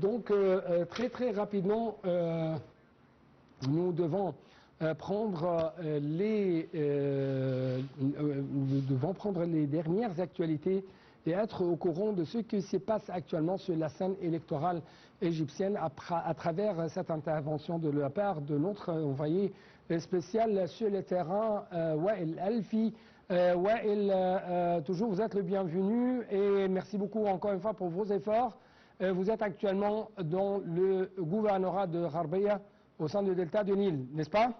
Donc, très rapidement, nous devons prendre les dernières actualités et être au courant de ce qui se passe actuellement sur la scène électorale égyptienne à travers cette intervention de la part de notre envoyé spécial sur le terrain, Wael Alfi. Wael, toujours vous êtes le bienvenu et merci beaucoup encore une fois pour vos efforts. Vous êtes actuellement dans le gouvernorat de Gharbeya au sein du delta du Nil, n'est-ce pas?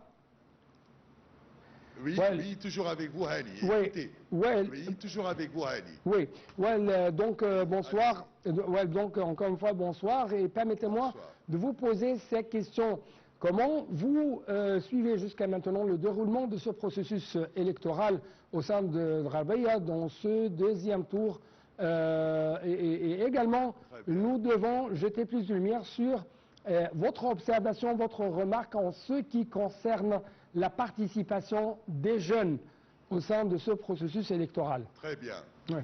Oui, oui, toujours avec vous, Hani. Oui, oui, toujours avec vous, Hani. Oui, donc bonsoir. Donc encore une fois, bonsoir. Et permettez-moi de vous poser ces questions. Comment vous suivez jusqu'à maintenant le déroulement de ce processus électoral au sein de Gharbeya dans ce deuxième tour et également, nous devons jeter plus de lumière sur votre observation, votre remarque en ce qui concerne la participation des jeunes au sein de ce processus électoral. Très bien. Ouais.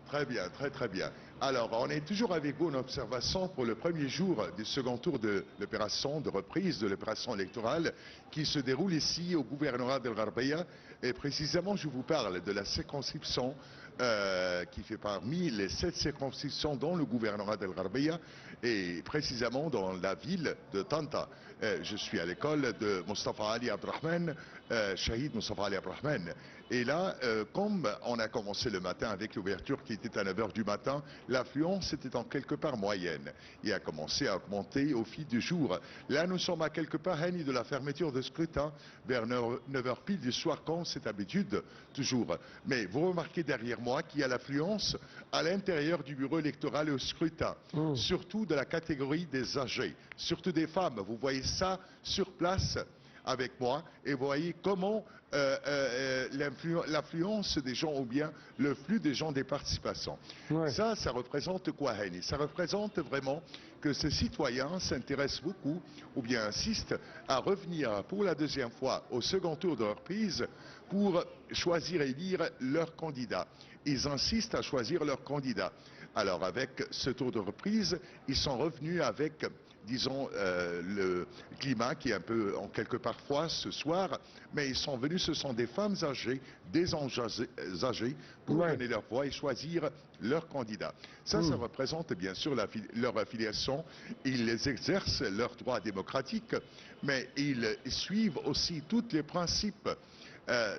Très bien, très bien. Alors, on est toujours avec vous en observation pour le premier jour du second tour de l'opération de reprise de l'opération électorale qui se déroule ici au gouvernorat de Gharbeya. Et précisément, je vous parle de la circonscription qui fait parmi les 7 circonscriptions dans le gouvernorat de Gharbeya et précisément dans la ville de Tanta. Je suis à l'école de Mustafa Ali Abdrahman, Shahid Mustafa Ali Abdrahman. Et là, comme on a commencé le matin avec l'ouverture qui était à 9 h du matin, l'affluence était en quelque part moyenne et a commencé à augmenter au fil du jour. Là, nous sommes à quelque part de la fermeture de scrutin vers 9 h pile du soir comme c'est habitude toujours. Mais vous remarquez derrière moi qu'il y a l'affluence à l'intérieur du bureau électoral et au scrutin, surtout de la catégorie des âgés, surtout des femmes. Vous voyez ça sur place avec moi et vous voyez comment l'affluence des gens ou bien le flux des gens des participants. Ouais. Ça représente quoi, Hani? Ça représente vraiment que ces citoyens s'intéressent beaucoup ou bien insistent à revenir pour la deuxième fois au second tour de reprise pour choisir et élire leur candidat. Ils insistent à choisir leur candidat. Alors avec ce tour de reprise, ils sont revenus avec, disons, le climat qui est un peu en quelque part froid ce soir, mais ils sont venus, ce sont des femmes âgées, des hommes âgés pour donner leur voix et choisir leur candidat. Ça représente bien sûr leur affiliation. Ils exercent leurs droits démocratiques, mais ils suivent aussi tous les principes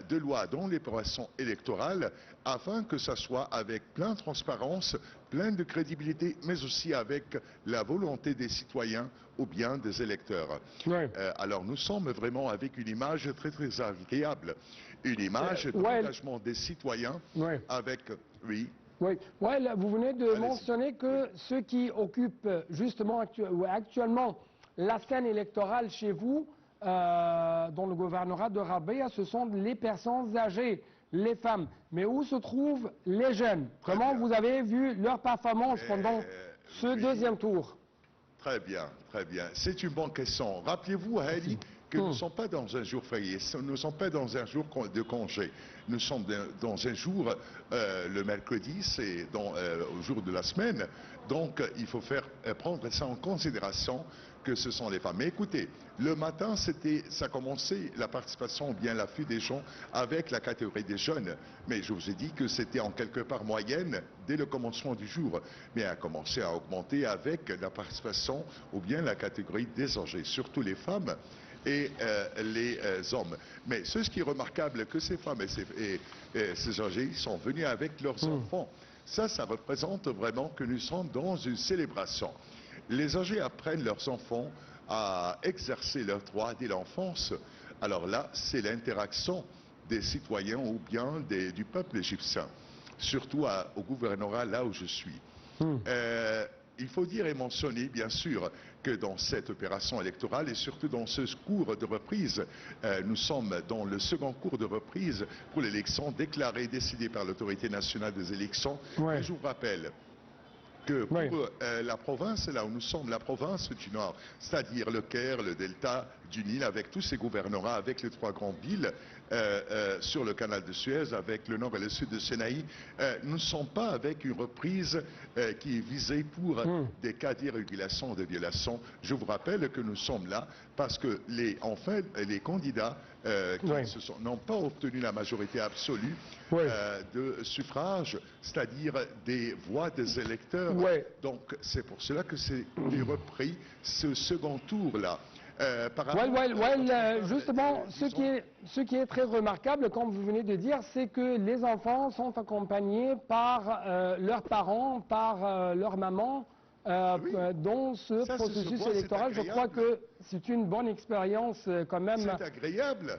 de loi dans les opérations électorales afin que ça soit avec plein de transparence, plein de crédibilité, mais aussi avec la volonté des citoyens ou bien des électeurs. Ouais. Alors nous sommes vraiment avec une image très agréable, une image de l'engagement des citoyens avec... Oui. Oui, là, vous venez de mentionner que ceux qui occupent justement actuellement la scène électorale chez vous, dans le gouvernorat de Gharbeya, ce sont les personnes âgées, les femmes. Mais où se trouvent les jeunes? Comment vous avez vu leur performance pendant ce deuxième tour? Très bien, très bien. C'est une bonne question. Rappelez-vous, Hali, que nous ne sommes pas dans un jour férié, nous ne sommes pas dans un jour de congé. Nous sommes dans un jour, le mercredi, c'est au jour de la semaine. Donc, il faut prendre ça en considération que ce sont les femmes. Mais écoutez, le matin, ça commençait la participation ou bien l'afflux des gens avec la catégorie des jeunes. Mais je vous ai dit que c'était en quelque part moyenne dès le commencement du jour. Mais a commencé à augmenter avec la participation ou bien la catégorie des âgés, surtout les femmes et les hommes. Mais ce qui est remarquable, que ces femmes et ces âgés sont venus avec leurs enfants. Ça représente vraiment que nous sommes dans une célébration. Les âgés apprennent leurs enfants à exercer leurs droits dès l'enfance. Alors là, c'est l'interaction des citoyens ou bien du peuple égyptien, surtout au gouvernorat là où je suis. Il faut dire et mentionner, bien sûr, que dans cette opération électorale et surtout dans ce cours de reprise, nous sommes dans le second cours de reprise pour l'élection déclarée, décidée par l'autorité nationale des élections. Et je vous rappelle que pour la province, là où nous sommes, la province du Nord, c'est-à-dire le Caire, le delta du Nil, avec tous ses gouvernorats, avec les 3 grandes villes, sur le canal de Suez, avec le nord et le sud de Sinaï, nous ne sommes pas avec une reprise qui est visée pour des cas d'irrégulation, de violation. Je vous rappelle que nous sommes là parce que les candidats qui n'ont pas obtenu la majorité absolue de suffrage, c'est-à-dire des voix des électeurs. Donc c'est pour cela que c'est repris ce second tour-là. Justement, ce qui est très remarquable, comme vous venez de dire, c'est que les enfants sont accompagnés par leurs parents, par leur maman, dans ce processus électoral. Je crois que c'est une bonne expérience quand même. C'est agréable.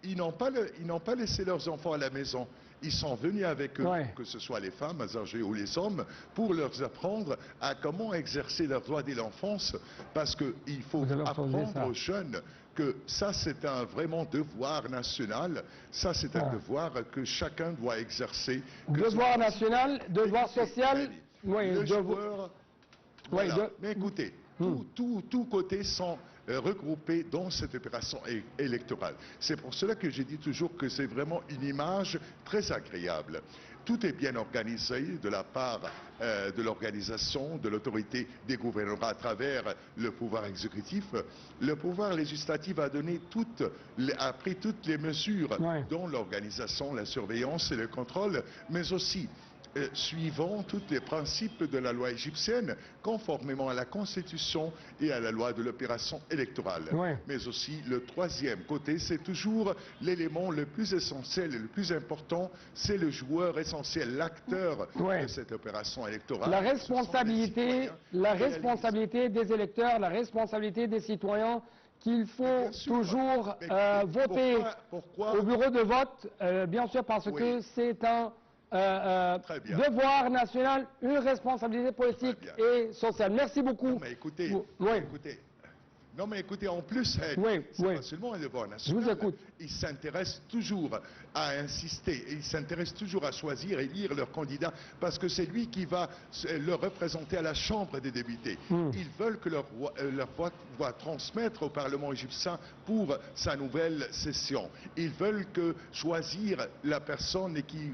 Ils n'ont pas laissé leurs enfants à la maison. Ils sont venus avec eux, que ce soit les femmes âgées ou les hommes, pour leur apprendre à comment exercer leurs droits dès l'enfance, parce qu'il faut apprendre aux jeunes que ça, c'est un vraiment devoir national. Ça, c'est un devoir que chacun doit exercer. Devoir national, devoir social. Le joueur, voilà. Mais écoutez, tous côtés sont regroupés dans cette opération électorale. C'est pour cela que je dis toujours que c'est vraiment une image très agréable. Tout est bien organisé de la part de l'organisation, de l'autorité des gouvernements à travers le pouvoir exécutif. Le pouvoir législatif a pris toutes les mesures dont l'organisation, la surveillance et le contrôle, mais aussi suivant tous les principes de la loi égyptienne, conformément à la Constitution et à la loi de l'opération électorale. Mais aussi, le troisième côté, c'est toujours l'élément le plus essentiel et le plus important, c'est le joueur essentiel, l'acteur de cette opération électorale. La responsabilité des électeurs, la responsabilité des citoyens, qu'il faut toujours voter au bureau de vote, bien sûr, parce que c'est un devoir national, une responsabilité politique et sociale. Merci beaucoup. Non, mais écoutez, en plus, c'est pas seulement un devoir national. Je vous écoute. Ils s'intéressent toujours à insister, ils s'intéressent toujours à choisir et élire leur candidat, parce que c'est lui qui va le représenter à la Chambre des députés. Ils veulent que leur voix va transmettre au Parlement égyptien pour sa nouvelle session. Ils veulent choisir la personne qui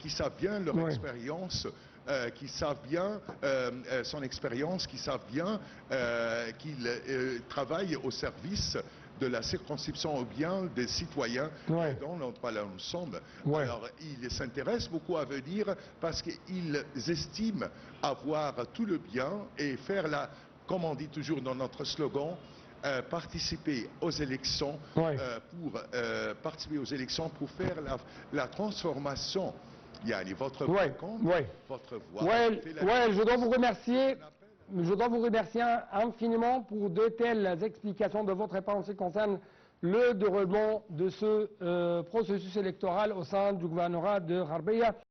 savent bien leur expérience, qui savent bien son expérience, qui savent bien qu'il travaille au service de la circonscription ou bien des citoyens dans l'endroit là où nous sommes. Alors, ils s'intéressent beaucoup à venir parce qu'ils estiment avoir tout le bien et faire comme on dit toujours dans notre slogan, participer aux élections pour faire la transformation. Votre voix compte, votre voix. Je dois vous remercier. Je dois vous remercier infiniment pour de telles explications de votre part en ce qui concerne le déroulement de ce processus électoral au sein du gouvernorat de Harbeya.